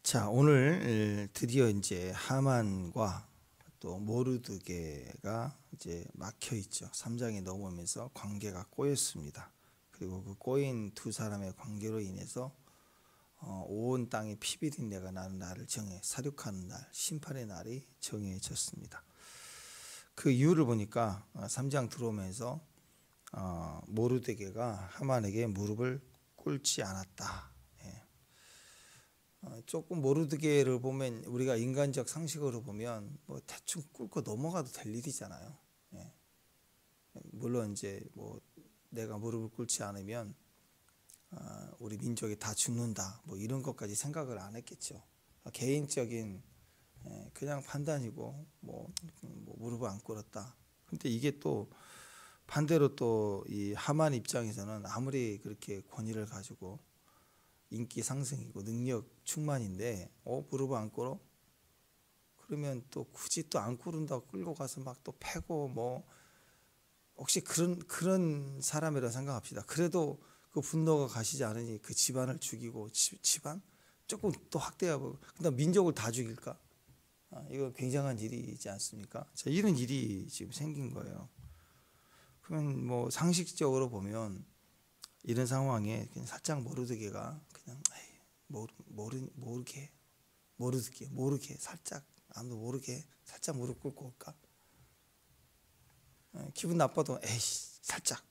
자, 오늘 드디어 이제 하만과 또 모르드게가 이제 막혀 있죠. 3장에 넘어오면서 관계가 꼬였습니다. 그리고 그 꼬인 두 사람의 관계로 인해서 온 땅에 피비린내가 나는 날을 사륙하는 날, 심판의 날이 정해졌습니다. 그 이유를 보니까 3장 들어오면서 모르드게가 하만에게 무릎을 꿇지 않았다. 조금 모르드게를 보면 우리가 인간적 상식으로 보면 뭐 대충 꿇고 넘어가도 될 일이잖아요. 물론 이제 뭐 내가 무릎을 꿇지 않으면 우리 민족이 다 죽는다 뭐 이런 것까지 생각을 안 했겠죠. 개인적인 그냥 판단이고 뭐 무릎을 안 꿇었다. 근데 이게 또 반대로 또 이 하만 입장에서는 아무리 그렇게 권위를 가지고 인기 상승이고 능력 충만인데 무릎을 안 꿇어? 그러면 또 굳이 또 안 꿇은다고 끌고 가서 막 또 패고 뭐 혹시 그런 사람이라 생각합시다. 그래도 그 분노가 가시지 않으니 그 집안을 죽이고 집안 조금 또 학대하고 그다음 민족을 다 죽일까? 이거 굉장한 일이지 않습니까? 자, 이런 일이 지금 생긴 거예요. 그러면 뭐 상식적으로 보면 이런 상황에 그냥 살짝 모르드게가 그냥 모르게 살짝 아무도 모르게 살짝 무릎 꿇고 올까? 기분 나빠도 에이씨 살짝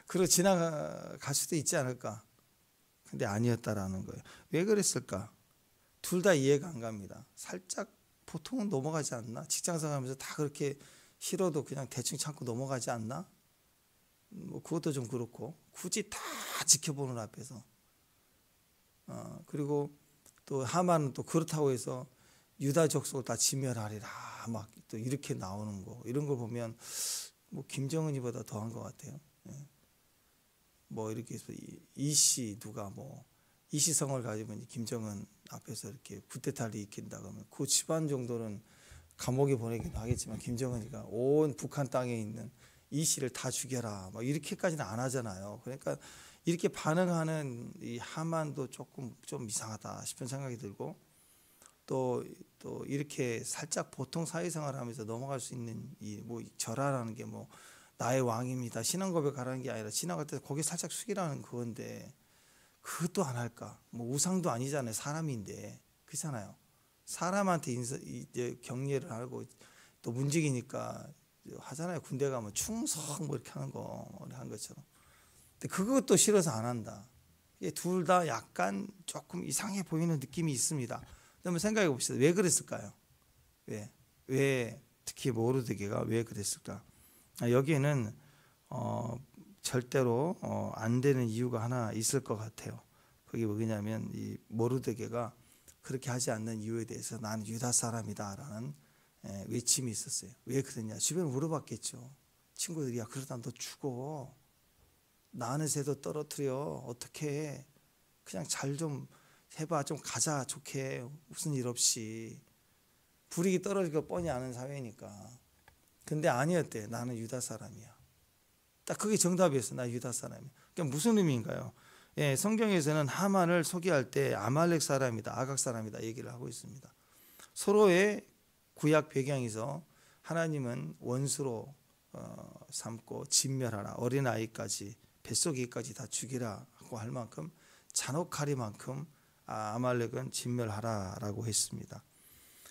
그러고 지나갈 수도 있지 않을까? 근데 아니었다라는 거예요. 왜 그랬을까? 둘 다 이해가 안 갑니다. 살짝 보통은 넘어가지 않나? 직장생활 하면서 다 그렇게 싫어도 그냥 대충 참고 넘어가지 않나? 뭐 그것도 좀 그렇고 굳이 다 지켜보는 앞에서 그리고 또 하만은 또 그렇다고 해서 유다 족속을 다 진멸하리라 막 또 이렇게 나오는 거 이런 걸 보면 뭐 김정은이보다 더한 것 같아요. 뭐 이렇게 해서 이씨 누가 뭐 이씨성을 가지면 김정은 앞에서 이렇게 쿠데타를 일으킨다 그러면 그 집안 정도는 감옥에 보내기도 하겠지만 김정은이가 온 북한 땅에 있는 이씨를 다 죽여라 막 이렇게까지는 안 하잖아요. 그러니까 이렇게 반응하는 이 하만도 조금 좀 이상하다 싶은 생각이 들고 또 이렇게 살짝 보통 사회생활하면서 넘어갈 수 있는 이 뭐 절하라는 게 뭐 나의 왕입니다 신앙 고백하라는 게 아니라 지나갈 때 고개 살짝 숙이라는 그건데 그것도 안 할까? 뭐 우상도 아니잖아요. 사람인데 그렇잖아요. 사람한테 이제 경례를 하고 또 문직이니까 하잖아요. 군대 가면 충성 뭐 이렇게 하는 거 한 것처럼. 근데 그것도 싫어서 안 한다. 이게 둘 다 약간 조금 이상해 보이는 느낌이 있습니다. 한번 생각해 봅시다. 왜 그랬을까요? 왜 특히 모르드게가 왜 그랬을까? 여기에는 절대로 안 되는 이유가 하나 있을 것 같아요. 그게 뭐냐면 이 모르드게가 그렇게 하지 않는 이유에 대해서 나는 유다 사람이다라는 외침이 있었어요. 왜 그러냐? 주변에 물어봤겠죠. 친구들이 야 그러다 너 죽어. 나는 새도 떨어뜨려. 어떻게 해? 그냥 잘 좀 해봐. 좀 가자. 좋게. 무슨 일 없이. 불이익이 떨어질 거 뻔히 아는 사회니까. 근데 아니었대. 나는 유다 사람이야. 딱 그게 정답이었어. 나 유다 사람이야. 그러니까 무슨 의미인가요? 성경에서는 하만을 소개할 때 아말렉 사람이다. 아각 사람이다. 얘기를 하고 있습니다. 서로의 구약 배경에서 하나님은 원수로 삼고 진멸하라. 어린아이까지 뱃속에까지 다 죽이라고 할 만큼 잔혹하리만큼 아말렉은 진멸하라라고 했습니다.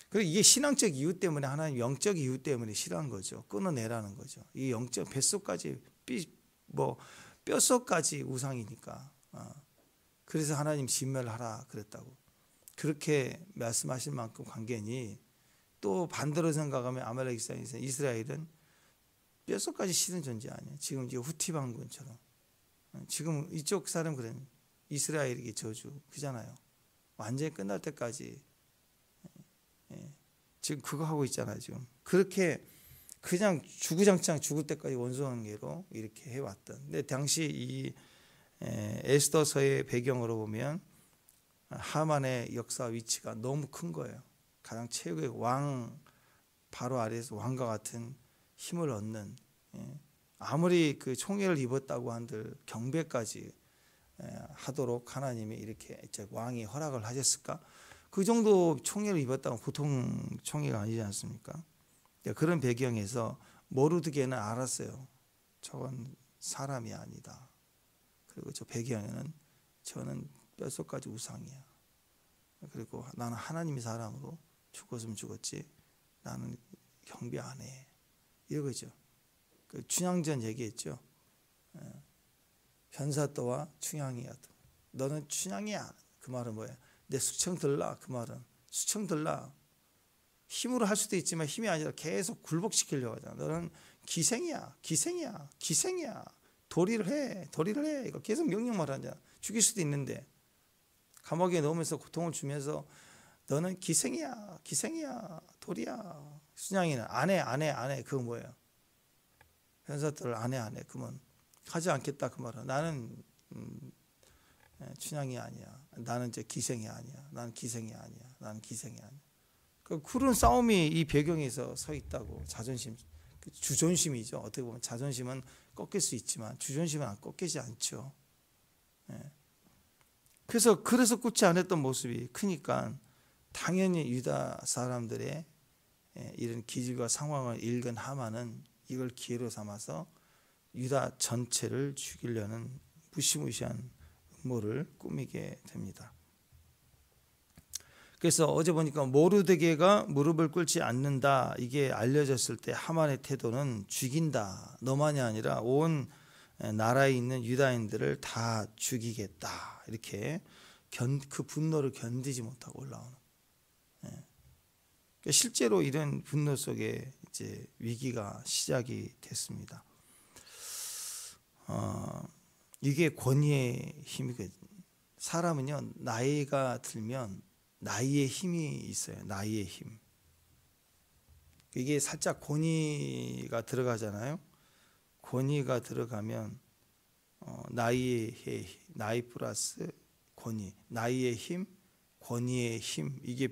그리고 이게 신앙적 이유 때문에 하나님 영적 이유 때문에 싫어한 거죠. 끊어내라는 거죠. 이 영적 뱃속까지 뼛속까지 우상이니까. 그래서 하나님 진멸하라 그랬다고. 그렇게 말씀하실 만큼 관계니 또 반대로 생각하면 아말렉 입장에서 이스라엘은 뼛속까지 싫은 존재 아니에요. 지금 이제 후티 반군처럼. 지금 이쪽 사람 그래 이스라엘에게 저주 그잖아요. 완전히 끝날 때까지 지금 그거 하고 있잖아요. 지금 그렇게 그냥 주구장창 죽을 때까지 원수관계로 이렇게 해왔던. 근데 당시 이 에스더서의 배경으로 보면 하만의 역사 위치가 너무 큰 거예요. 가장 최고의 왕 바로 아래에서 왕과 같은 힘을 얻는 아무리 그 총애를 입었다고 한들 경배까지 하도록 하나님이 이렇게 이제 왕이 허락을 하셨을까? 그 정도 총애를 입었다고 보통 총애가 아니지 않습니까? 그런 배경에서 모르드게는 알았어요. 저건 사람이 아니다. 그리고 저 배경에는 저는 뼛속까지 우상이야. 그리고 나는 하나님의 사람으로 죽었으면 죽었지 나는 경배 안 해. 이거죠. 그 춘향전 얘기했죠. 변사또와 춘향이야. 너는 춘향이야. 그 말은 뭐야? 내 수청 들라. 그 말은 수청 들라. 힘으로 할 수도 있지만 힘이 아니라 계속 굴복시키려고 하잖아. 너는 기생이야. 기생이야. 기생이야. 도리를 해. 도리를 해. 이거 계속 명령만 하잖아. 죽일 수도 있는데 감옥에 넣으면서 고통을 주면서 너는 기생이야. 기생이야. 도리야. 춘향이는 안 해. 안 해. 안 해. 그거 뭐예요? 변사또를 안 해. 안 해. 그러면 하지 않겠다 그 말은. 나는 춘향이 아니야. 나는 이제 기생이 아니야. 나는 기생이 아니야. 나는 기생이 아니야. 그런 싸움이 이 배경에서 서 있다고. 자존심, 주존심이죠. 어떻게 보면 자존심은 꺾일 수 있지만 주존심은 안 꺾이지 않죠. 그래서 꿇지 않았던 모습이 크니까 당연히 유다 사람들의 이런 기질과 상황을 읽은 하만은 이걸 기회로 삼아서 유다 전체를 죽이려는 무시무시한 음모를 꾸미게 됩니다. 그래서 어제 보니까 모르드게가 무릎을 꿇지 않는다 이게 알려졌을 때 하만의 태도는 죽인다. 너만이 아니라 온 나라에 있는 유다인들을 다 죽이겠다. 이렇게 그 분노를 견디지 못하고 올라오는. 그러니까 실제로 이런 분노 속에 이제 위기가 시작이 됐습니다. 이게 권위의 힘이거든요. 사람은요 나이가 들면 나이의 힘이 있어요. 나이의 힘. 이게 살짝 권위가 들어가잖아요. 권위가 들어가면 나이 플러스 권위, 나이의 힘, 권위의 힘 이게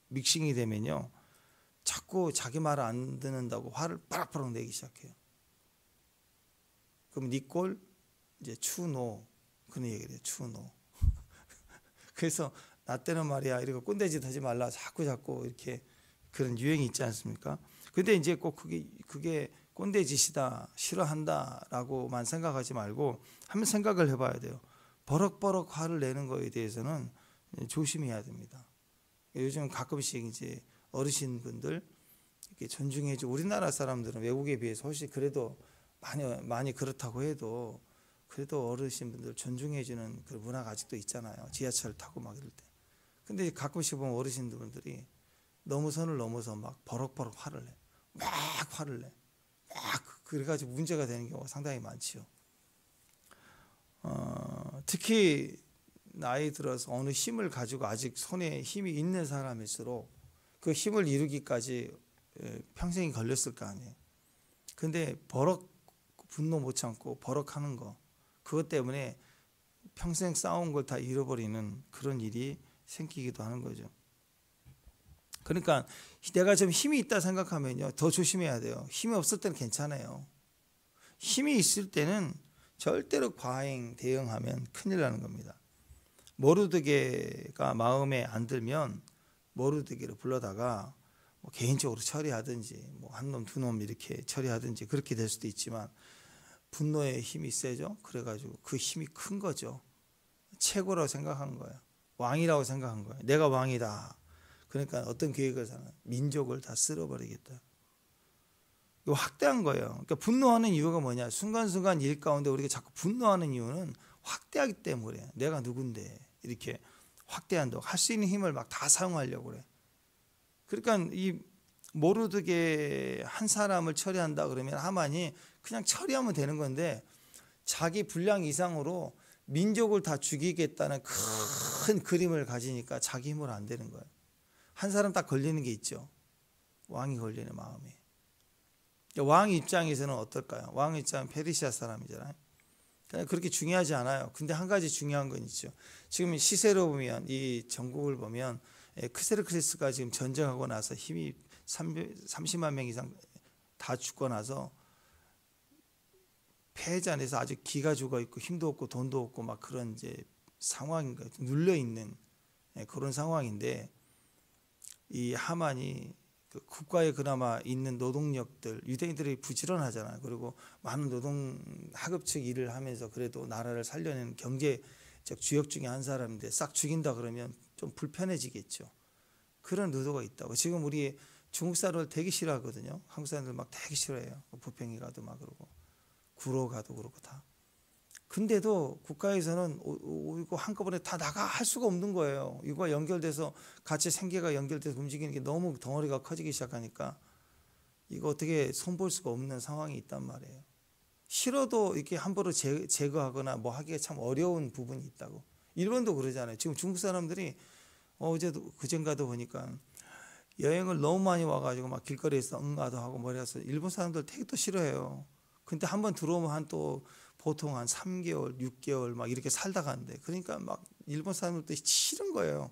믹싱이 되면요 자꾸 자기 말을 안 듣는다고 화를 빠락빠락 내기 시작해요. 그럼 네 꼴 이제 추노 그런 얘기를 해요. 추노. 그래서 나 때는 말이야 이렇게 꼰대짓 하지 말라 자꾸 이렇게 그런 유행이 있지 않습니까? 근데 이제 꼭 그게 꼰대짓이다 싫어한다라고만 생각하지 말고 한번 생각을 해봐야 돼요. 버럭버럭 화를 내는 거에 대해서는 조심해야 됩니다. 요즘 가끔씩 이제 어르신분들 이렇게 존중해주고 우리나라 사람들은 외국에 비해서 훨씬 그래도 많이 그렇다고 해도 그래도 어르신분들 존중해주는 그 문화가 아직도 있잖아요. 지하철 타고 막 이럴 때. 근데 가끔씩 보면 어르신분들이 너무 선을 넘어서 막 버럭버럭 화를 내. 막 화를 내. 막 그래가지고 문제가 되는 경우가 상당히 많지요. 특히 나이 들어서 어느 힘을 가지고 아직 손에 힘이 있는 사람일수록 그 힘을 이루기까지 평생이 걸렸을 거 아니에요. 근데 분노 못 참고 버럭하는 거 그것 때문에 평생 쌓아온 걸 다 잃어버리는 그런 일이 생기기도 하는 거죠. 그러니까 내가 좀 힘이 있다 생각하면요 더 조심해야 돼요. 힘이 없을 때는 괜찮아요. 힘이 있을 때는 절대로 과잉 대응하면 큰일 나는 겁니다. 모르드게가 마음에 안 들면 모르드게를 불러다가 뭐 개인적으로 처리하든지 뭐 한 놈 두 놈 이렇게 처리하든지 그렇게 될 수도 있지만 분노의 힘이 세죠. 그래가지고 그 힘이 큰 거죠. 최고라고 생각한 거예요. 왕이라고 생각한 거예요. 내가 왕이다. 그러니까 어떤 계획을 사는 민족을 다 쓸어버리겠다. 이거 확대한 거예요. 그러니까 분노하는 이유가 뭐냐? 순간순간 일 가운데 우리가 자꾸 분노하는 이유는 확대하기 때문에 내가 누군데 이렇게 확대한다고 할 수 있는 힘을 막 다 사용하려고 그래. 그러니까 이 모르드게 한 사람을 처리한다 그러면 하만이 그냥 처리하면 되는 건데 자기 분량 이상으로 민족을 다 죽이겠다는 큰 그림을 가지니까 자기 힘으로 안 되는 거예요. 한 사람 딱 걸리는 게 있죠. 왕이 걸리는 마음에. 왕 입장에서는 어떨까요? 왕 입장은 페르시아 사람이잖아요. 그렇게 중요하지 않아요. 근데 한 가지 중요한 건 있죠. 지금 시세로 보면 이 전국을 보면 크세르크세스가 지금 전쟁하고 나서 힘이 30만 명 이상 다 죽고 나서 폐해자 안에서 아주 기가 죽어 있고 힘도 없고 돈도 없고 막 그런 이제 상황인 거예요. 눌려 있는 그런 상황인데 이 하만이 그 국가에 그나마 있는 노동력들, 유대인들이 부지런하잖아요. 그리고 많은 노동 하급직 일을 하면서 그래도 나라를 살려내는 경제적 주역 중에 한 사람인데 싹 죽인다 그러면 좀 불편해지겠죠. 그런 의도가 있다고. 지금 우리 중국 사람들 되게 싫어하거든요. 한국 사람들 막 되게 싫어해요. 부평에 가도 막 그러고 구로 가도 그러고 다. 근데도 국가에서는 이거 한꺼번에 다 나가 할 수가 없는 거예요. 이거 연결돼서 같이 생계가 연결돼서 움직이는 게 너무 덩어리가 커지기 시작하니까 이거 어떻게 손볼 수가 없는 상황이 있단 말이에요. 싫어도 이렇게 함부로 제거하거나 뭐 하기가 참 어려운 부분이 있다고. 일본도 그러잖아요. 지금 중국 사람들이 어제도 그젠가도 보니까 여행을 너무 많이 와가지고 막 길거리에서 응아도 하고 뭐래서 일본 사람들 되게 또 싫어해요. 근데 한번 들어오면 한 또 보통 한 3개월, 6개월 막 이렇게 살다 간대. 그러니까 막 일본 사람들도 싫은 거예요.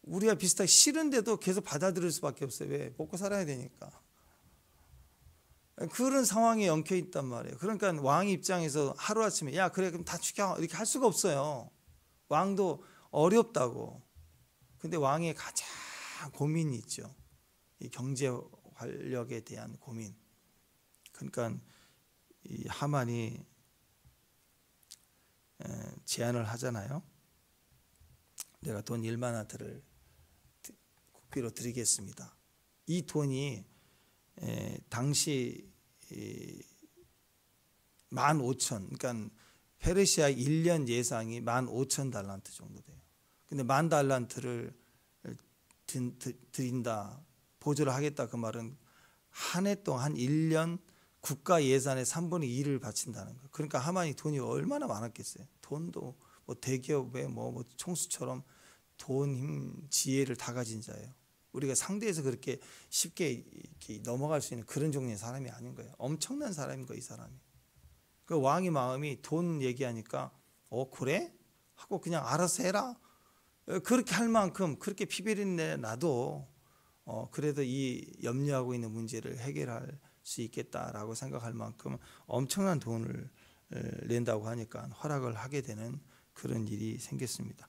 우리가 비슷하게 싫은데도 계속 받아들일 수밖에 없어요. 왜? 먹고 살아야 되니까. 그런 상황에 엉켜 있단 말이에요. 그러니까 왕 입장에서 하루아침에 야 그래 그럼 다 죽여 이렇게 할 수가 없어요. 왕도 어렵다고. 근데 왕의 가장 고민이 있죠. 이 경제 활력에 대한 고민. 그러니까 이 하만이 제안을 하잖아요. 내가 돈 1만한테를 국비로 드리겠습니다. 이 돈이 당시 15,000, 그러니까 페르시아 1년 예상이 15,000달란트 정도 돼요. 근데 10,000달란트를 드린다, 보조를 하겠다 그 말은 한 해 동안 한 1년 국가 예산의 3분의 2를 바친다는 거예요. 그러니까 하만이 돈이 얼마나 많았겠어요. 돈도 뭐 대기업의 뭐 총수처럼 돈, 힘, 지혜를 다 가진 자예요. 우리가 상대에서 그렇게 쉽게 이렇게 넘어갈 수 있는 그런 종류의 사람이 아닌 거예요. 엄청난 사람인 거예요, 이 사람이. 그 왕의 마음이 돈 얘기하니까 그래? 하고 그냥 알아서 해라. 그렇게 할 만큼 그렇게 피비린내 나도 그래도 이 염려하고 있는 문제를 해결할 수 있겠다라고 생각할 만큼 엄청난 돈을 낸다고 하니까 허락을 하게 되는 그런 일이 생겼습니다.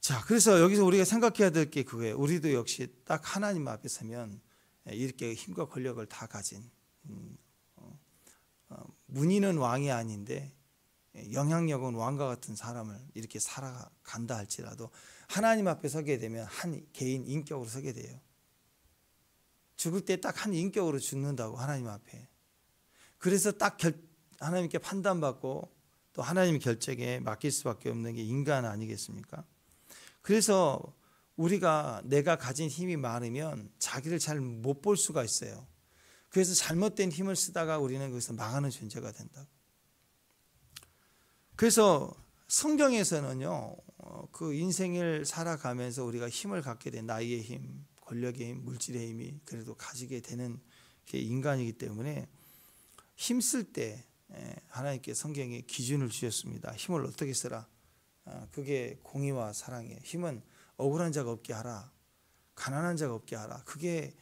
자, 그래서 여기서 우리가 생각해야 될 게 그거예요. 우리도 역시 딱 하나님 앞에 서면 이렇게 힘과 권력을 다 가진 문의는 왕이 아닌데 영향력은 왕과 같은 사람을 이렇게 살아간다 할지라도 하나님 앞에 서게 되면 한 개인 인격으로 서게 돼요. 죽을 때 딱 한 인격으로 죽는다고 하나님 앞에. 그래서 딱 하나님께 판단받고 또 하나님의 결정에 맡길 수밖에 없는 게 인간 아니겠습니까? 그래서 우리가 내가 가진 힘이 많으면 자기를 잘 못 볼 수가 있어요. 그래서 잘못된 힘을 쓰다가 우리는 거기서 망하는 존재가 된다고. 그래서 성경에서는요, 그 인생을 살아가면서 우리가 힘을 갖게 된 나이의 힘, 권력의 힘, 물질의 힘이 그래도 가지게 되는 게 인간이기 때문에 힘쓸 때 하나님께 성경에 기준을 주셨습니다. 힘을 어떻게 쓰라? 그게 공의와 사랑이에요. 힘은 억울한 자가 없게 하라. 가난한 자가 없게 하라. 그게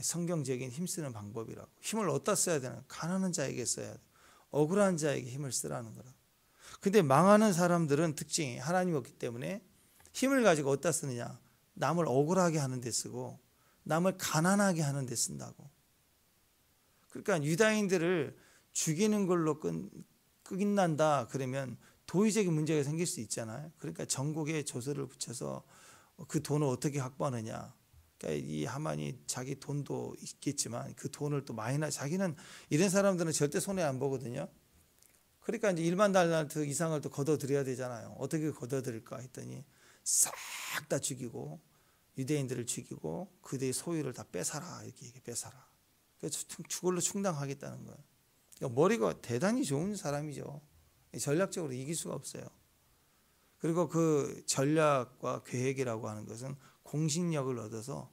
성경적인 힘쓰는 방법이라고. 힘을 어디다 써야 되나? 가난한 자에게 써야 돼. 억울한 자에게 힘을 쓰라는 거라. 근데 망하는 사람들은 특징이 하나님이 없기 때문에 힘을 가지고 어디다 쓰느냐? 남을 억울하게 하는 데 쓰고 남을 가난하게 하는 데 쓴다고. 그러니까 유다인들을 죽이는 걸로 끝난다 그러면 도의적인 문제가 생길 수 있잖아요. 그러니까 전국에 조서를 붙여서 그 돈을 어떻게 확보하느냐. 그러니까 이 하만이 자기 돈도 있겠지만 그 돈을 또 자기는 이런 사람들은 절대 손해 안 보거든요. 그러니까 이제 1만 달란트 이상을 또 걷어들여야 되잖아요. 어떻게 걷어들일까 했더니 싹 다 죽이고 유대인들을 죽이고 그들의 소유를 다 뺏어라 이렇게 뺏어라. 그래서 그걸로 충당하겠다는 거예요. 그러니까 머리가 대단히 좋은 사람이죠. 전략적으로 이길 수가 없어요. 그리고 그 전략과 계획이라고 하는 것은 공신력을 얻어서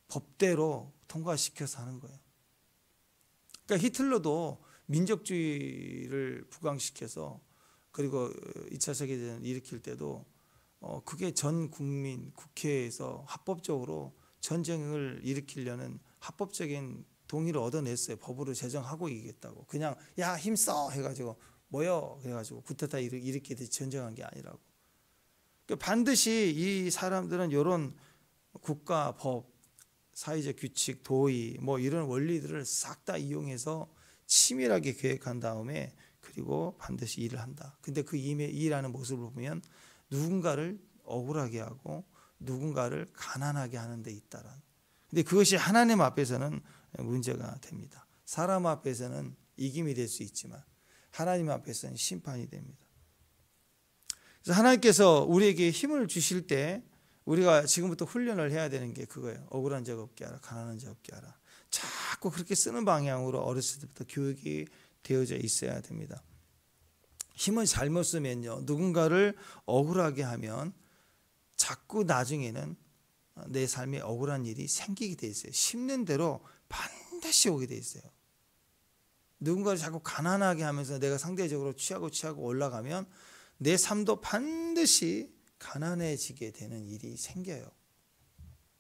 법대로 통과시켜서 하는 거예요. 그러니까 히틀러도 민족주의를 부강시켜서 그리고 2차 세계대전을 일으킬 때도 그게 전 국민 국회에서 합법적으로 전쟁을 일으키려는 합법적인 동의를 얻어냈어요. 법으로 제정하고 이기겠다고. 그냥 야 힘써 해가지고 모여 해가지고 쿠데타 일으키듯이 전쟁한 게 아니라고. 그러니까 반드시 이 사람들은 이런 국가, 법, 사회적 규칙, 도의 뭐 이런 원리들을 싹 다 이용해서 치밀하게 계획한 다음에 그리고 반드시 일을 한다. 근데 그 일하는 모습을 보면 누군가를 억울하게 하고 누군가를 가난하게 하는 데 있다라는. 근데 그것이 하나님 앞에서는 문제가 됩니다. 사람 앞에서는 이김이 될 수 있지만 하나님 앞에서는 심판이 됩니다. 그래서 하나님께서 우리에게 힘을 주실 때 우리가 지금부터 훈련을 해야 되는 게 그거예요. 억울한 자 없게 하라, 가난한 자 없게 하라. 자꾸 그렇게 쓰는 방향으로 어렸을 때부터 교육이 되어져 있어야 됩니다. 힘을 잘못 쓰면요, 누군가를 억울하게 하면 자꾸 나중에는 내 삶에 억울한 일이 생기게 돼 있어요. 심는 대로 반드시 오게 돼 있어요. 누군가를 자꾸 가난하게 하면서 내가 상대적으로 취하고 올라가면 내 삶도 반드시 가난해지게 되는 일이 생겨요.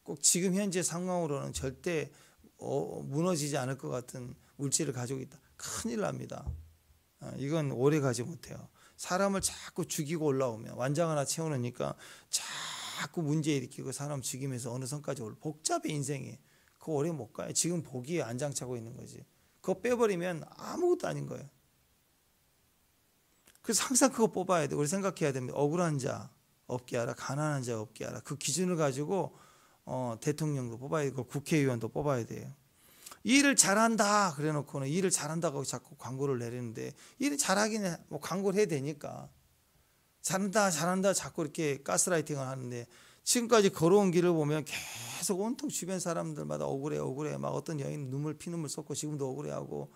꼭 지금 현재 상황으로는 절대 무너지지 않을 것 같은 물질을 가지고 있다. 큰일 납니다. 이건 오래 가지 못해요. 사람을 자꾸 죽이고 올라오면 완장 하나 채워놓으니까 자꾸 문제 일으키고 사람 죽이면서 어느 선까지 복잡해 인생이. 그거 오래 못 가요. 지금 보기에 안장차고 있는 거지. 그거 빼버리면 아무것도 아닌 거예요. 그래서 항상 그거 뽑아야 돼. 우리 생각해야 됩니다. 억울한 자 없게 하라, 가난한 자 없게 하라. 그 기준을 가지고 대통령도 뽑아야 되고 국회의원도 뽑아야 돼요. 일을 잘한다 그래 놓고는 일을 잘한다고 자꾸 광고를 내리는데 일을 잘하긴 뭐 광고를 해야 되니까 잘한다 자꾸 이렇게 가스라이팅을 하는데 지금까지 걸어온 길을 보면 계속 온통 주변 사람들마다 억울해 막 어떤 여인 피눈물 쏟고 지금도 억울해하고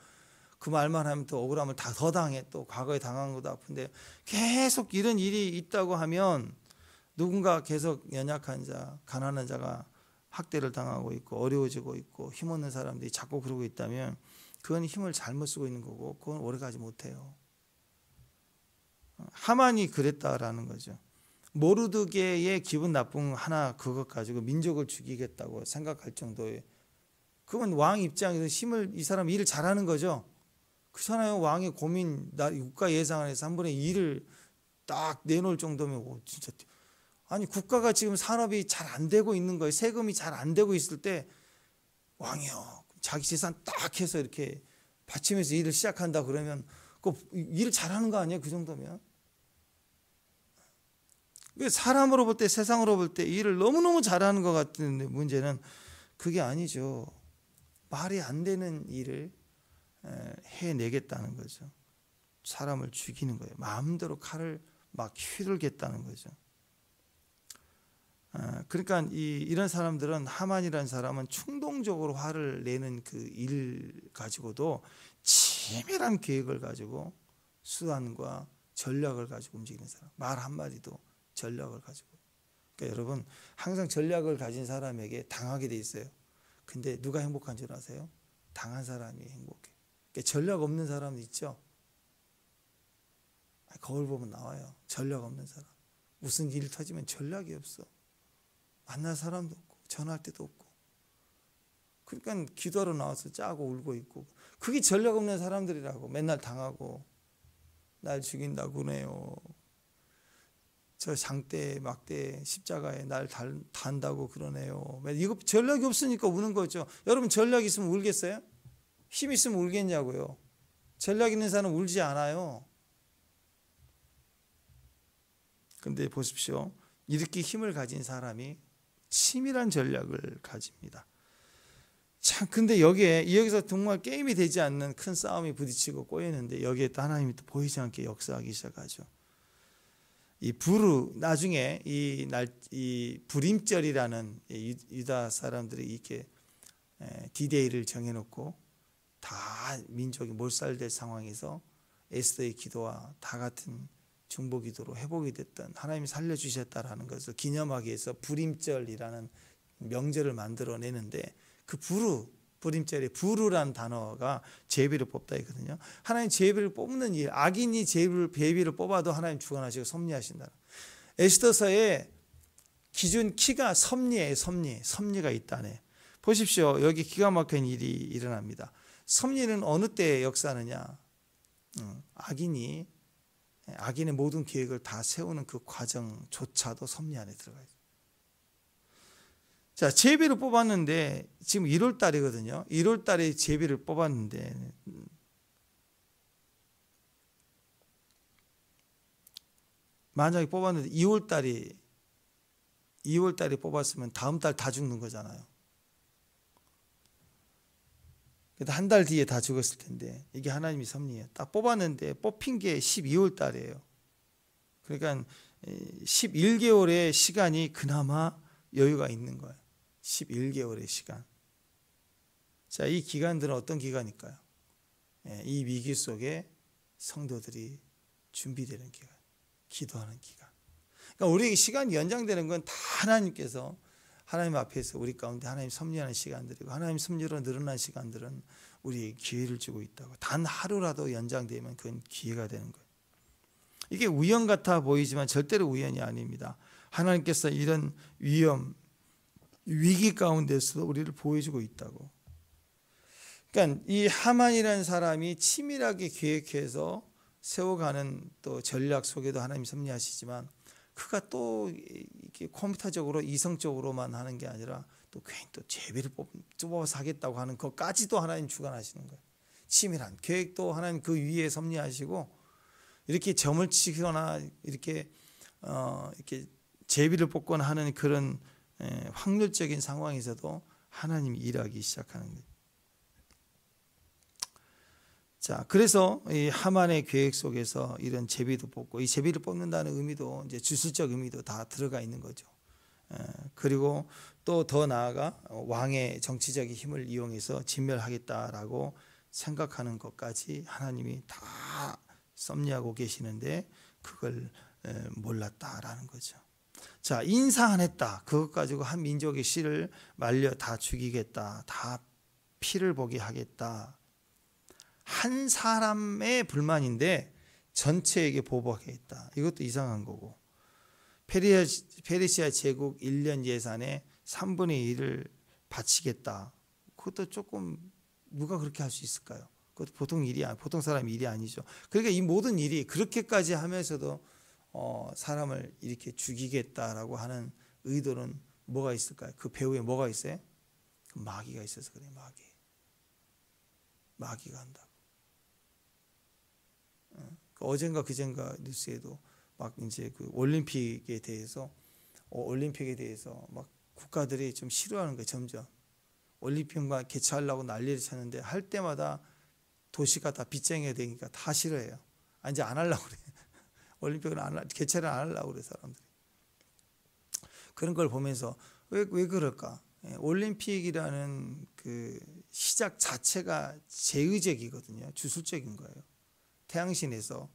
그 말만 하면 또 억울함을 더 당해. 또 과거에 당한 것도 아픈데 계속 이런 일이 있다고 하면 누군가 계속 연약한 자, 가난한 자가 학대를 당하고 있고 어려워지고 있고 힘없는 사람들이 자꾸 그러고 있다면 그건 힘을 잘못 쓰고 있는 거고 그건 오래가지 못해요. 하만이 그랬다라는 거죠. 모르드게의 기분 나쁜 하나 그것 가지고 민족을 죽이겠다고 생각할 정도의, 그건 왕 입장에서 이 사람 일을 잘하는 거죠. 그렇잖아요. 왕의 고민, 국가 예산에서 1분의 1을 딱 내놓을 정도면 진짜 아니 국가가 지금 산업이 잘 안 되고 있는 거예요. 세금이 잘 안 되고 있을 때 왕이요 자기 재산 딱 해서 이렇게 받치면서 일을 시작한다 그러면 그 일을 잘하는 거 아니에요? 그 정도면. 사람으로 볼 때, 세상으로 볼 때 일을 너무너무 잘하는 것 같은데 문제는 그게 아니죠. 말이 안 되는 일을 해내겠다는 거죠. 사람을 죽이는 거예요. 마음대로 칼을 막 휘둘겠다는 거죠. 그러니까 이런 사람들은, 하만이라는 사람은 충동적으로 화를 내는 그 일 가지고도 치밀한 계획을 가지고 수단과 전략을 가지고 움직이는 사람. 말 한마디도 전략을 가지고. 그러니까 여러분 항상 전략을 가진 사람에게 당하게 돼 있어요. 근데 누가 행복한 줄 아세요? 당한 사람이 행복해. 그러니까 전략 없는 사람 있죠? 거울 보면 나와요. 전략 없는 사람. 무슨 일이 터지면 전략이 없어. 만날 사람도 없고 전화할 때도 없고. 그러니까 기도하러 나와서 짜고 울고 있고. 그게 전략 없는 사람들이라고. 맨날 당하고 날 죽인다고 그러네요. 저 장대 막대 십자가에 날 단다고 그러네요. 이거 전략이 없으니까 우는 거죠. 여러분 전략 있으면 울겠어요? 힘 있으면 울겠냐고요. 전략 있는 사람은 울지 않아요. 근데 보십시오. 이렇게 힘을 가진 사람이 치밀한 전략을 가집니다. 참, 근데 여기서 정말 게임이 되지 않는 큰 싸움이 부딪히고 꼬이는데 여기에 또 하나님이 또 보이지 않게 역사하기 시작하죠. 나중에 이 불임절이라는 유다 사람들이 이렇게 디데이를 정해놓고 다 민족이 몰살될 상황에서 에스더의 기도와 다 같은 중보 기도로 회복이 됐던, 하나님이 살려주셨다라는 것을 기념하기 위해서 불임절이라는 명절을 만들어내는데, 그 불임절에 부르라는 단어가 제비를 뽑다 있거든요. 하나님 제비를 뽑는 일, 악인이 제비를 뽑아도 하나님 주관하시고 섭리하신다. 에스더서의 기준 키가 섭리예요. 섭리가 있다네. 보십시오. 여기 기가 막힌 일이 일어납니다. 섭리는 어느 때 역사하느냐? 악인의 모든 계획을 다 세우는 그 과정조차도 섭리 안에 들어가 있어요. 자, 제비를 뽑았는데 지금 1월 달이거든요. 1월 달에 제비를 뽑았는데 만약에 뽑았는데 2월 달에 뽑았으면 다음 달 다 죽는 거잖아요. 한 달 뒤에 다 죽었을 텐데 이게 하나님의 섭리예요. 딱 뽑았는데 뽑힌 게 12월 달이에요. 그러니까 11개월의 시간이 그나마 여유가 있는 거예요. 11개월의 시간. 자, 이 기간들은 어떤 기간일까요? 이 위기 속에 성도들이 준비되는 기간, 기도하는 기간. 그러니까 우리에게 시간이 연장되는 건 다 하나님께서 하나님 앞에서 우리 가운데 하나님 섭리하는 시간들이고 하나님 섭리로 늘어난 시간들은 우리에게 기회를 주고 있다고. 단 하루라도 연장되면 그건 기회가 되는 거예요. 이게 우연 같아 보이지만 절대로 우연이 아닙니다. 하나님께서 이런 위기 가운데서도 우리를 보여주고 있다고. 그러니까 이 하만이라는 사람이 치밀하게 계획해서 세워가는 또 전략 속에도 하나님이 섭리하시지만 그가 또 이렇게 컴퓨터적으로 이성적으로만 하는 게 아니라 또 괜히 또 제비를 뽑아서 하겠다고 하는 것까지도 하나님 주관하시는 거예요. 치밀한 계획도 하나님 그 위에 섭리하시고 이렇게 점을 치거나 이렇게 제비를 뽑거나 하는 그런 확률적인 상황에서도 하나님이 일하기 시작하는 거예요. 자, 그래서 이 하만의 계획 속에서 이런 제비도 뽑고 이 제비를 뽑는다는 의미도 이제 주술적 의미도 다 들어가 있는 거죠. 그리고 또 더 나아가 왕의 정치적인 힘을 이용해서 진멸하겠다라고 생각하는 것까지 하나님이 다 섭리하고 계시는데 그걸 몰랐다라는 거죠. 자, 인사 안 했다. 그것 가지고 한 민족의 씨를 말려 다 죽이겠다. 다 피를 보게 하겠다. 한 사람의 불만인데 전체에게 보복하겠다. 이것도 이상한 거고. 페르시아 제국 1년 예산의 3분의 1을 바치겠다. 그것도 조금 누가 그렇게 할 수 있을까요? 그것도 보통 사람 일이 아니죠. 그러니까 이 모든 일이 그렇게까지 하면서도 사람을 이렇게 죽이겠다라고 하는 의도는 뭐가 있을까요? 그 배후에 뭐가 있어요? 그 마귀가 있어서 그래요. 마귀가 한다고. 어젠가 그젠가 뉴스에도 막 이제 그 올림픽에 대해서 막 국가들이 좀 싫어하는 거예요. 점점 올림픽만 개최하려고 난리를 쳤는데 할 때마다 도시가 다 빚쟁이가 되니까 다 싫어해요. 이제 안 하려고 그래. 올림픽을 개최를 안 하려고 그래 사람들이. 그런 걸 보면서 왜 그럴까? 올림픽이라는 그 시작 자체가 제의적이거든요. 주술적인 거예요. 태양신에서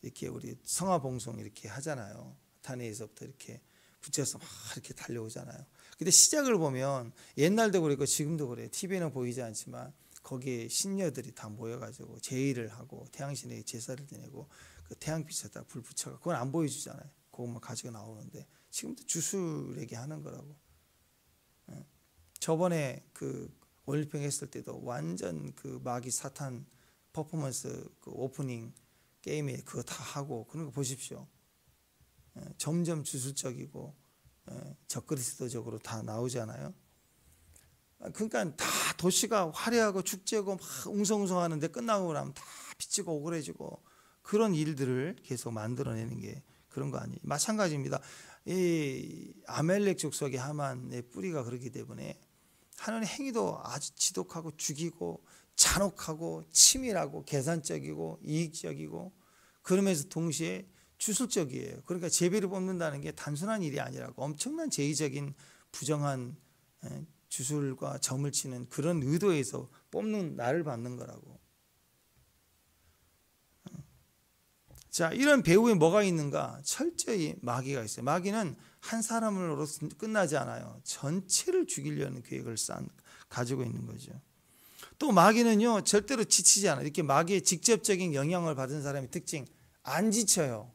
이렇게 우리 성화봉송 이렇게 하잖아요. 단해에서부터 이렇게 붙여서 막 이렇게 달려오잖아요. 근데 시작을 보면 옛날도 그랬고 지금도 그래요. TV는 보이지 않지만 거기에 신녀들이 다 모여가지고 제의를 하고 태양신에 제사를 지내고 그 태양빛에다 불 붙여가 그건 안 보여주잖아요. 그것만 가지고 나오는데 지금도 주술에게 하는 거라고. 저번에 그 올림픽 했을 때도 완전 그 마귀 사탄 퍼포먼스 그 오프닝 게임에 그거 다 하고 그런 거 보십시오. 점점 주술적이고 적그리스도적으로 다 나오잖아요. 그러니까 다 도시가 화려하고 축제고 막 웅성웅성하는데 끝나고 나면 다 비치고 오그래지고 그런 일들을 계속 만들어내는 게 그런 거 아니에요. 마찬가지입니다. 이 아멜렉 족속의 하만의 뿌리가 그렇기 때문에 하나님의 행위도 아주 지독하고 죽이고 잔혹하고 치밀하고 계산적이고 이익적이고 그러면서 동시에 주술적이에요. 그러니까 제비를 뽑는다는 게 단순한 일이 아니라고 엄청난 제의적인 부정한 주술과 점을 치는 그런 의도에서 뽑는 날을 받는 거라고. 자, 이런 배후에 뭐가 있는가? 철저히 마귀가 있어요. 마귀는 한 사람으로 끝나지 않아요. 전체를 죽이려는 계획을 가지고 있는 거죠. 또 마귀는요 절대로 지치지 않아요. 이렇게 마귀의 직접적인 영향을 받은 사람의 특징 안 지쳐요.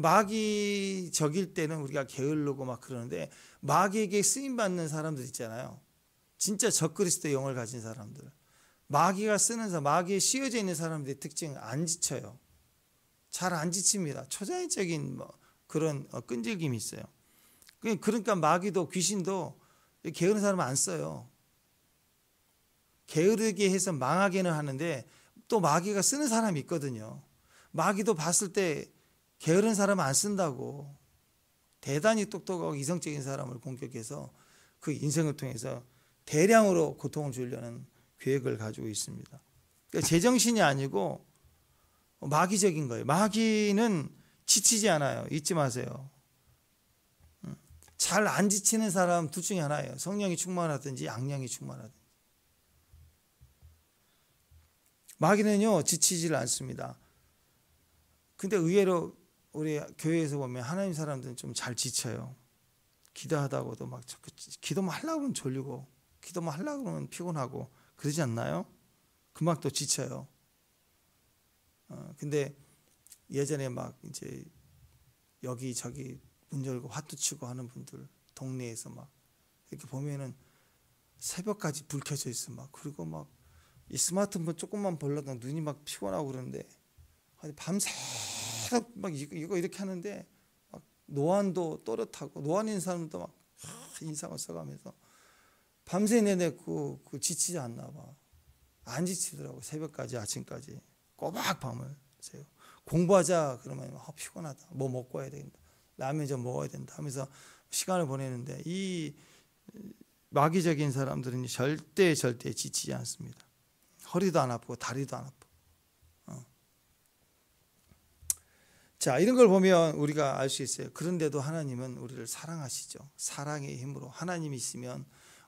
마귀적일 때는 우리가 게으르고 막 그러는데 마귀에게 쓰임 받는 사람들 있잖아요. 진짜 적그리스도의 영을 가진 사람들. 마귀가 쓰는 사람, 마귀에 씌워져 있는 사람들의 특징은 안 지쳐요. 잘 안 지칩니다. 초자연적인 그런 끈질김이 있어요. 그러니까 마귀도 귀신도 게으른 사람은 안 써요. 게으르게 해서 망하게는 하는데 또 마귀가 쓰는 사람이 있거든요. 마귀도 봤을 때 게으른 사람은 안 쓴다고. 대단히 똑똑하고 이성적인 사람을 공격해서 그 인생을 통해서 대량으로 고통을 주려는 계획을 가지고 있습니다. 그러니까 제정신이 아니고 마귀적인 거예요. 마귀는 지치지 않아요. 잊지 마세요. 잘 안 지치는 사람 둘 중에 하나예요. 성령이 충만하든지 악령이 충만하든지. 마귀는요 지치지를 않습니다. 근데 의외로 우리 교회에서 보면 하나님 사람들은 좀 잘 지쳐요. 기도하다가도 막 기도만 하려고 그러면 졸리고 기도만 하려고 그러면 피곤하고 그러지 않나요? 금방 또 지쳐요. 근데 예전에 막 이제 여기저기 문 열고 화투 치고 하는 분들 동네에서 막 이렇게 보면은 새벽까지 불 켜져 있어 막. 그리고 막 이 스마트폰 조금만 벌려도 눈이 막 피곤하고 그러는데 밤새도록 막 이거 이렇게 하는데 막 노안도 또렷하고 노안 있는 사람도 막 인상을 써가면서 밤새 내내 그 지치지 않나 봐. 안 지치더라고. 새벽까지 아침까지 꼬박 밤을 새요. 공부하자 그러면 피곤하다. 뭐 먹고 와야 된다. 라면 좀 먹어야 된다 하면서 시간을 보내는데 이 마귀적인 사람들은 절대 지치지 않습니다. 허리도 안 아프고 다리도 안 아프고. 자, 이런 걸 보면 우리가 알 수 있어요. 그런데도 하나님은 우리를 사랑하시죠. 사랑의 힘으로 하나님이 있으면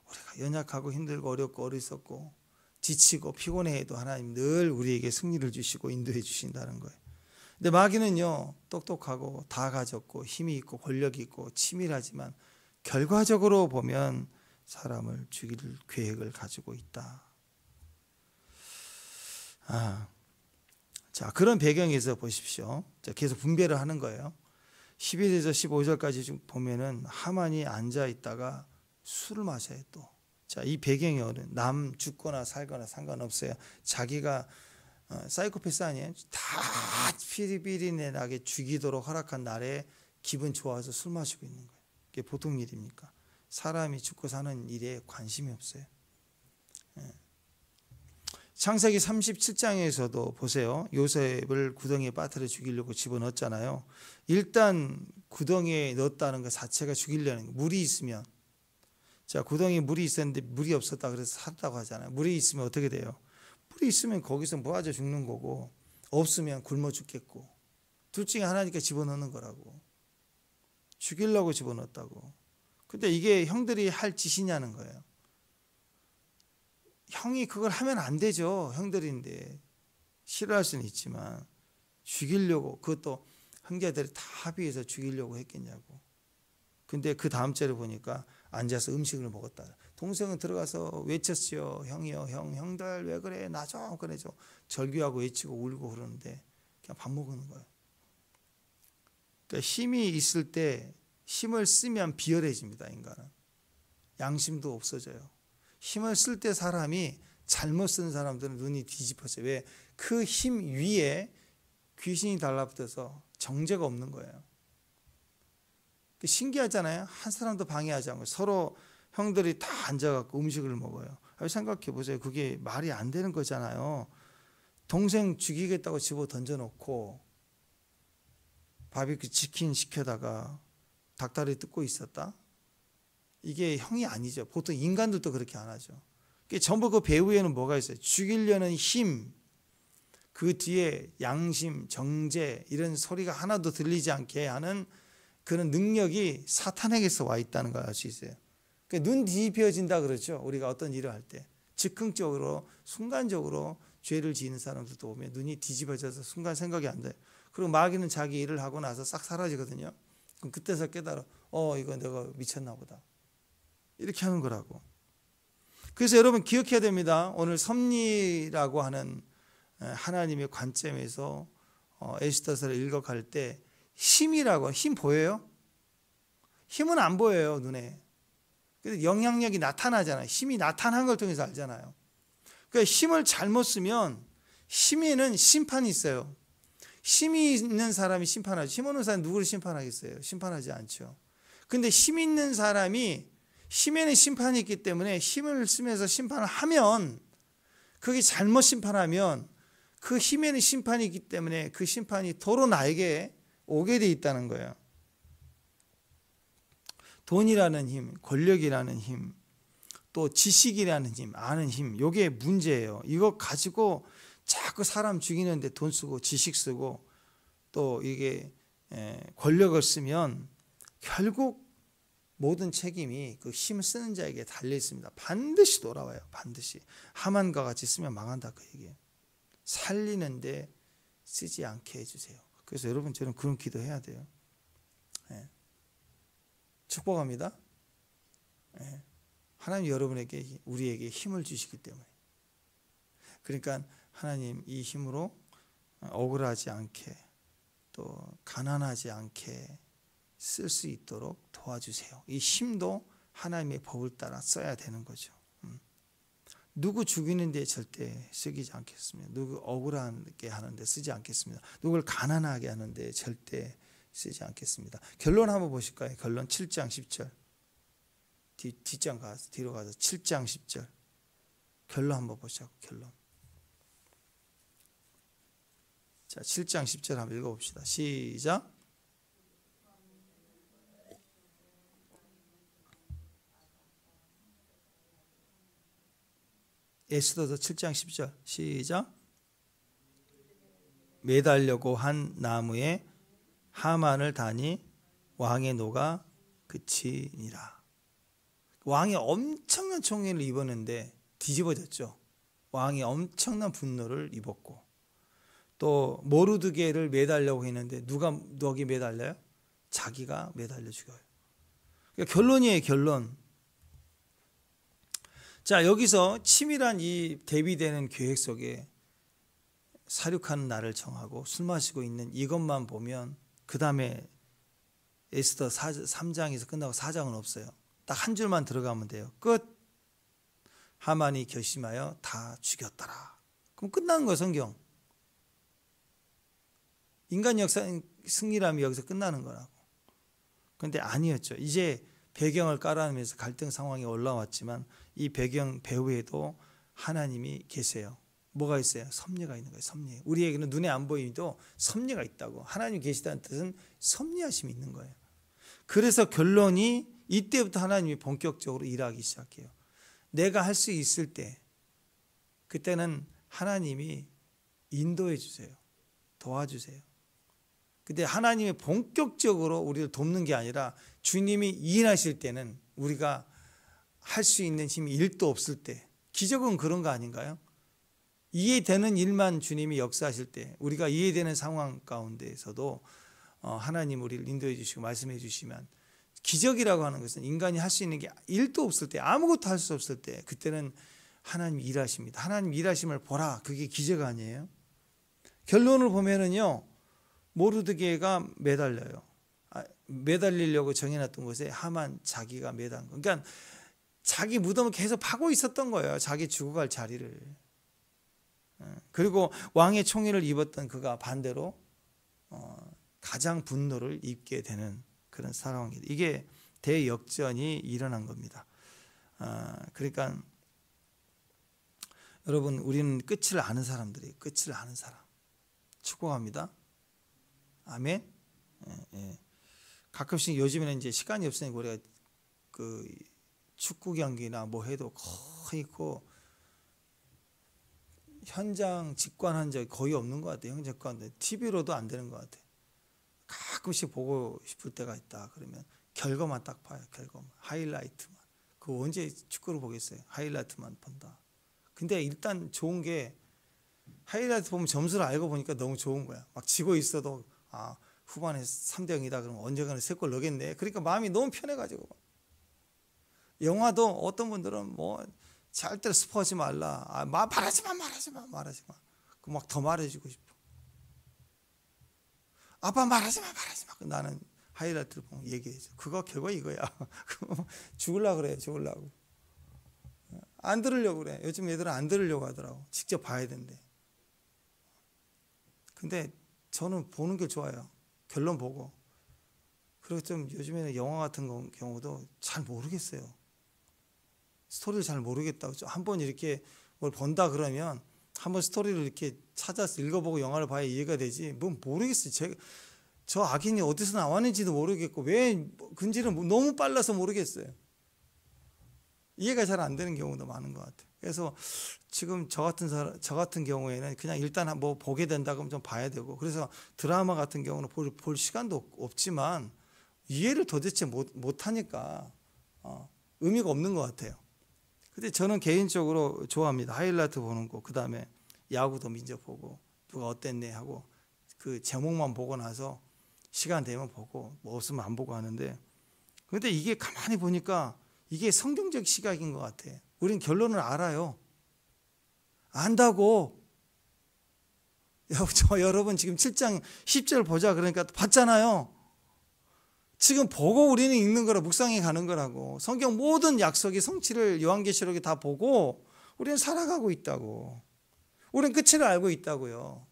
우리가 연약하고 힘들고 어렵고 어리석고 지치고 피곤해도 하나님 늘 우리에게 승리를 주시고 인도해 주신다는 거예요. 근데 마귀는요 똑똑하고 다 가졌고 힘이 있고 권력이 있고 치밀하지만 결과적으로 보면 사람을 죽일 계획을 가지고 있다. 자, 그런 배경에서 보십시오. 자, 계속 분배를 하는 거예요. 11절에서 15절까지 좀 보면은 하만이 앉아 있다가 술을 마셔요 또. 자, 이 배경이 남 죽거나 살거나 상관없어요. 자기가 사이코패스 아니에요? 다 피리피리 나게 죽이도록 허락한 날에 기분 좋아서 술 마시고 있는 거예요. 그게 보통 일입니까? 사람이 죽고 사는 일에 관심이 없어요. 창세기 37장에서도 보세요. 요셉을 구덩이에 빠뜨려 죽이려고 집어넣었잖아요. 일단 구덩이에 넣었다는 것 자체가 죽이려는 거. 물이 있으면, 자, 구덩이에 물이 있었는데 물이 없었다 그래서 살았다고 하잖아요. 물이 있으면 어떻게 돼요? 물이 있으면 거기서 모아져 죽는 거고 없으면 굶어 죽겠고 둘 중에 하나니까 집어넣는 거라고. 죽이려고 집어넣었다고. 근데 이게 형들이 할 짓이냐는 거예요. 형이 그걸 하면 안 되죠. 형들인데 싫어할 수는 있지만 죽이려고, 그것도 형제들이 다 합의해서 죽이려고 했겠냐고. 근데 그 다음 절에 보니까 앉아서 음식을 먹었다. 동생은 들어가서 외쳤어요. 형이요, 형들 왜 그래? 나 좀 그래줘. 절규하고 외치고 울고 그러는데 그냥 밥 먹는 거예요. 그러니까 힘이 있을 때 힘을 쓰면 비열해집니다. 인간은. 양심도 없어져요. 힘을 쓸 때 사람이 잘못 쓰는 사람들은 눈이 뒤집어져요. 왜? 그 힘 위에 귀신이 달라붙어서 정죄가 없는 거예요. 신기하잖아요. 한 사람도 방해하지 않고 서로 형들이 다 앉아갖고 음식을 먹어요. 생각해 보세요. 그게 말이 안 되는 거잖아요. 동생 죽이겠다고 집어 던져놓고 바비큐 치킨 시켜다가 닭다리 뜯고 있었다. 이게 형이 아니죠. 보통 인간들도 그렇게 안 하죠. 전부 그 배후에는 뭐가 있어요? 죽이려는 힘, 그 뒤에 양심, 정죄 이런 소리가 하나도 들리지 않게 하는 그런 능력이 사탄에게서 와 있다는 걸 알 수 있어요. 그러니까 눈 뒤집혀진다 그러죠. 우리가 어떤 일을 할 때 즉흥적으로 순간적으로 죄를 지는 사람들도 보면 눈이 뒤집어져서 순간 생각이 안 돼요. 그리고 마귀는 자기 일을 하고 나서 싹 사라지거든요. 그럼 그때서 깨달아, 이거 내가 미쳤나 보다. 이렇게 하는 거라고. 그래서 여러분 기억해야 됩니다. 오늘 섭리라고 하는 하나님의 관점에서 에스더서를 읽어갈 때 힘이라고, 힘 보여요? 힘은 안 보여요, 눈에. 그래서 영향력이 나타나잖아요. 힘이 나타난 걸 통해서 알잖아요. 그러니까 힘을 잘못 쓰면 힘에는 심판이 있어요. 힘이 있는 사람이 심판하죠. 힘 없는 사람이 누구를 심판하겠어요? 심판하지 않죠. 근데 힘 있는 사람이 힘에는 심판이 있기 때문에 힘을 쓰면서 심판을 하면, 그게 잘못 심판하면 그 힘에는 심판이 있기 때문에 그 심판이 도로 나에게 오게 돼 있다는 거예요. 돈이라는 힘, 권력이라는 힘, 또 지식이라는 힘, 아는 힘, 이게 문제예요. 이거 가지고 자꾸 사람 죽이는데 돈 쓰고 지식 쓰고 또 이게 권력을 쓰면 결국 모든 책임이 그 힘을 쓰는 자에게 달려 있습니다. 반드시 돌아와요. 반드시. 하만과 같이 쓰면 망한다, 그 얘기예요. 살리는데 쓰지 않게 해주세요. 그래서 여러분, 저는 그런 기도해야 돼요. 축복합니다. 하나님 여러분에게, 우리에게 힘을 주시기 때문에. 그러니까 하나님, 이 힘으로 억울하지 않게 또 가난하지 않게 쓸 수 있도록 도와주세요. 이 힘도 하나님의 법을 따라 써야 되는 거죠. 누구 죽이는 데 절대 쓰지 않겠습니다. 누구 억울하게 하는데 쓰지 않겠습니다. 누구를 가난하게 하는데 절대 쓰지 않겠습니다. 결론 한번 보실까요? 결론 7장 10절. 뒷장 가서, 뒤로 가서 7장 10절. 결론 한번 보자고, 결론. 자, 7장 10절 한번 읽어봅시다. 시작. 에스더서 7장 10절. 시작. 매달려고 한 나무에 하만을 다니 왕의 노가 그치니라. 왕이 엄청난 총애를 입었는데 뒤집어졌죠. 왕이 엄청난 분노를 입었고, 또 모르드게를 매달려고 했는데 누가 거기 매달려요? 자기가 매달려 죽여요. 그러니까 결론이에요, 결론. 자, 여기서 치밀한 이 대비되는 계획 속에 사륙하는 날을 정하고 술 마시고 있는 이것만 보면, 그 다음에 에스더 3장에서 끝나고 4장은 없어요. 딱 한 줄만 들어가면 돼요. 끝. 하만이 결심하여 다 죽였더라. 그럼 끝나는 거예요, 성경. 인간 역사의 승리라면 여기서 끝나는 거라고. 그런데 아니었죠. 이제 배경을 깔아내면서 갈등 상황이 올라왔지만 이 배경 배후에도 하나님이 계세요. 뭐가 있어요? 섭리가 있는 거예요. 섭리. 우리에게는 눈에 안 보이도 섭리가 있다고. 하나님 계시다는 뜻은 섭리하심이 있는 거예요. 그래서 결론이, 이때부터 하나님이 본격적으로 일하기 시작해요. 내가 할 수 있을 때, 그때는 하나님이 인도해 주세요. 도와주세요. 근데 하나님이 본격적으로 우리를 돕는 게 아니라 주님이 일하실 때는, 우리가 할 수 있는 힘이 1도 없을 때, 기적은 그런 거 아닌가요? 이해되는 일만 주님이 역사하실 때, 우리가 이해되는 상황 가운데에서도 하나님 우리를 인도해 주시고 말씀해 주시면, 기적이라고 하는 것은 인간이 할 수 있는 게 1도 없을 때, 아무것도 할 수 없을 때, 그때는 하나님 일하십니다. 하나님 일하심을 보라. 그게 기적 아니에요? 결론을 보면은요, 모르드게가 매달려요. 매달리려고 정해놨던 곳에 하만 자기가 매달린 거. 그러니까 자기 무덤을 계속 파고 있었던 거예요. 자기 죽어갈 자리를. 그리고 왕의 총애를 입었던 그가 반대로 가장 분노를 입게 되는 그런 상황이에요. 이게 대역전이 일어난 겁니다. 그러니까 여러분, 우리는 끝을 아는 사람들이에요. 끝을 아는 사람. 축복합니다. 아멘. 예. 가끔씩 요즘에는 이제 시간이 없으니까 우리가 그 축구 경기나 뭐 해도 거의 있고, 현장 직관한 적이 거의 없는 것 같아요. 현장 직관. TV로도 안 되는 것 같아요. 가끔씩 보고 싶을 때가 있다. 그러면 결과만 딱 봐요. 결과만. 하이라이트만. 그거 언제 축구를 보겠어요. 하이라이트만 본다. 근데 일단 좋은 게, 하이라이트 보면 점수를 알고 보니까 너무 좋은 거야. 막 지고 있어도 후반에 3대0이다 그러면 언젠가는 3골 넣겠네. 그러니까 마음이 너무 편해가지고. 영화도 어떤 분들은 뭐 절대로 스포하지 말라. 말하지 마. 그 막 더 말해주고 싶어. 아빠 말하지 마. 나는 하이라이트를 보고 얘기해줘. 그거 결과 이거야. 죽으려고 그래. 죽으려고. 안 들으려고 그래. 요즘 애들은 안 들으려고 하더라고. 직접 봐야 된대. 근데 저는 보는 게 좋아요. 결론 보고. 그리고 좀 요즘에는 영화 같은 경우도 잘 모르겠어요. 스토리를 잘 모르겠다고. 한번 이렇게 뭘 본다 그러면 한번 스토리를 이렇게 찾아서 읽어보고 영화를 봐야 이해가 되지. 뭐 모르겠어요. 저 악인이 어디서 나왔는지도 모르겠고 왜 근지는 너무 빨라서 모르겠어요. 이해가 잘 안 되는 경우도 많은 것 같아요. 그래서 지금 저 같은 경우에는 그냥 일단 뭐 보게 된다 그러면 좀 봐야 되고, 그래서 드라마 같은 경우는 볼 시간도 없지만 이해를 도대체 못하니까 의미가 없는 것 같아요. 근데 저는 개인적으로 좋아합니다. 하이라이트 보는 거, 그 다음에 야구도 민저 보고 누가 어땠네 하고 그 제목만 보고 나서 시간 되면 보고 뭐 없으면 안 보고 하는데, 근데 이게 가만히 보니까 이게 성경적 시각인 것 같아. 우린 결론을 알아요. 안다고. 여러분 지금 7장 10절 보자 그러니까 봤잖아요. 지금 보고 우리는 읽는 거라, 묵상해 가는 거라고. 성경 모든 약속의 성취를 요한계시록에 다 보고 우리는 살아가고 있다고. 우리는 끝을 알고 있다고요.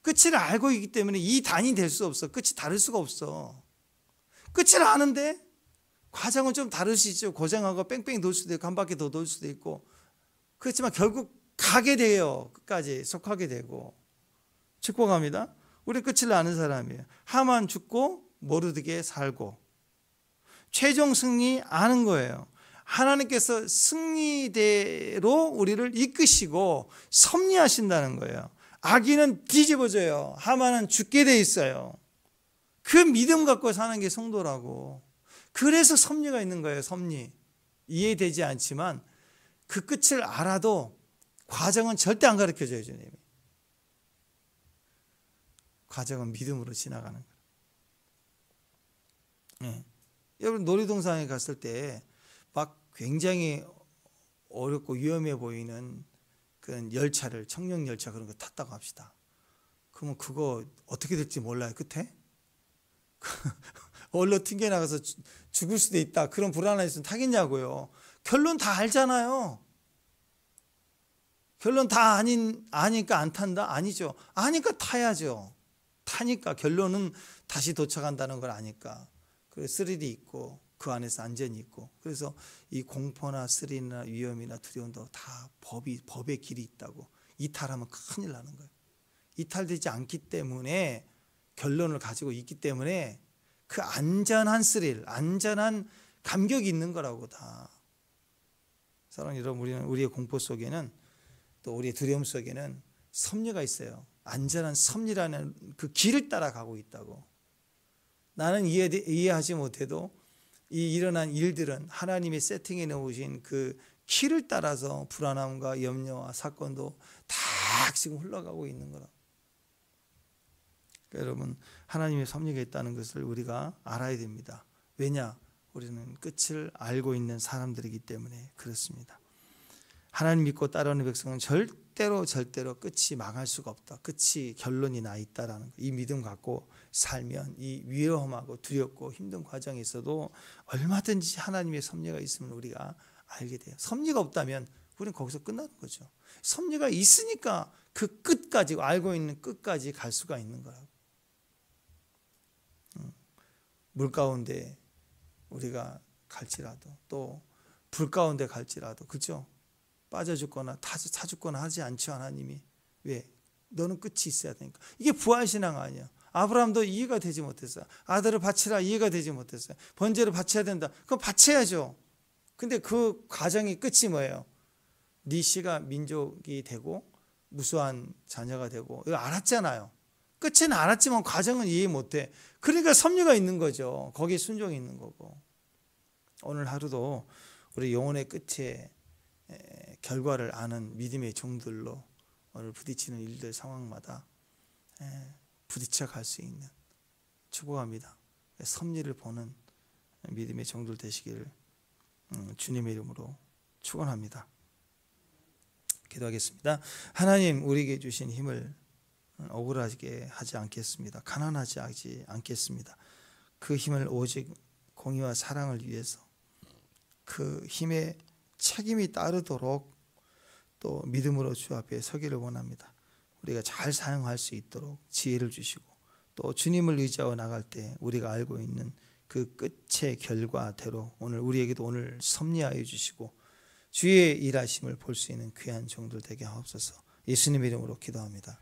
끝을 알고 있기 때문에 이 단이 될 수 없어. 끝이 다를 수가 없어. 끝을 아는데 과정은 좀 다를 수 있죠. 고생하고 뺑뺑이 돌 수도 있고 한 바퀴 더 돌 수도 있고, 그렇지만 결국 가게 돼요. 끝까지 속하게 되고. 축복합니다. 우리 끝을 아는 사람이에요. 하만 죽고 모르드게 살고. 최종 승리 아는 거예요. 하나님께서 승리대로 우리를 이끄시고 섭리하신다는 거예요. 악인은 뒤집어져요. 하만은 죽게 돼 있어요. 그 믿음 갖고 사는 게 성도라고. 그래서 섭리가 있는 거예요. 섭리. 이해되지 않지만 그 끝을 알아도 과정은 절대 안 가르쳐줘요. 주님이. 과정은 믿음으로 지나가는 거예요. 네. 여러분 놀이동산에 갔을 때 막 굉장히 어렵고 위험해 보이는 그런 열차를, 청룡 열차 그런 거 탔다고 합시다. 그러면 그거 어떻게 될지 몰라요. 끝에 얼로 튕겨나가서 죽을 수도 있다, 그런 불안함이 있으면 타겠냐고요. 결론 다 알잖아요. 결론 다 아니까 안 탄다? 아니죠. 아니까 타야죠. 타니까, 결론은 다시 도착한다는 걸 아니까. 그래서 스릴이 있고 그 안에서 안전이 있고, 그래서 이 공포나 스릴이나 위험이나 두려움도 다 법의 길이 있다고. 이탈하면 큰일 나는 거예요. 이탈되지 않기 때문에, 결론을 가지고 있기 때문에 그 안전한 스릴, 안전한 감격이 있는 거라고. 다. 사랑하는 여러분, 우리의 공포 속에는, 또 우리의 두려움 속에는 섭리가 있어요. 안전한 섭리라는 그 길을 따라가고 있다고. 나는 이해하지 못해도 이 일어난 일들은 하나님이 세팅해 놓으신 그 길을 따라서 불안함과 염려와 사건도 다 지금 흘러가고 있는 거라. 그러니까 여러분, 하나님의 섭리가 있다는 것을 우리가 알아야 됩니다. 왜냐? 우리는 끝을 알고 있는 사람들이기 때문에 그렇습니다. 하나님 믿고 따르는 백성은 절대로 끝이 망할 수가 없다. 끝이, 결론이 나 있다라는 거. 이 믿음 갖고 살면 이 위험하고 두렵고 힘든 과정에 있어도 얼마든지 하나님의 섭리가 있으면 우리가 알게 돼요. 섭리가 없다면 우리는 거기서 끝나는 거죠. 섭리가 있으니까 그 끝까지, 알고 있는 끝까지 갈 수가 있는 거라고. 물 가운데 우리가 갈지라도, 또 불 가운데 갈지라도, 그죠? 빠져 죽거나 타 죽거나 하지 않죠. 하나님이. 왜? 너는 끝이 있어야 되니까. 이게 부활신앙 아니야. 아브라함도 이해가 되지 못했어요. 아들을 바치라, 이해가 되지 못했어요. 번제를 바쳐야 된다. 그럼 바쳐야죠. 근데 그 과정이 끝이 뭐예요? 네 씨가 민족이 되고 무수한 자녀가 되고, 이거 알았잖아요. 끝은 알았지만 과정은 이해 못해. 그러니까 섭리가 있는 거죠. 거기에 순종이 있는 거고. 오늘 하루도 우리 영혼의 끝에 결과를 아는 믿음의 종들로 오늘 부딪히는 일들, 상황마다 부딪혀 갈 수 있는, 축복합니다. 섭리를 보는 믿음의 종들 되시기를 주님의 이름으로 축원합니다. 기도하겠습니다. 하나님, 우리에게 주신 힘을 억울하게 하지 않겠습니다. 가난하지 않겠습니다. 그 힘을 오직 공의와 사랑을 위해서 그 힘에 책임이 따르도록 또 믿음으로 주 앞에 서기를 원합니다. 우리가 잘 사용할 수 있도록 지혜를 주시고 또 주님을 의지하고 나갈 때 우리가 알고 있는 그 끝의 결과대로 우리에게도 오늘 섭리하여 주시고 주의 일하심을 볼 수 있는 귀한 종들 되게 하옵소서. 예수님 이름으로 기도합니다.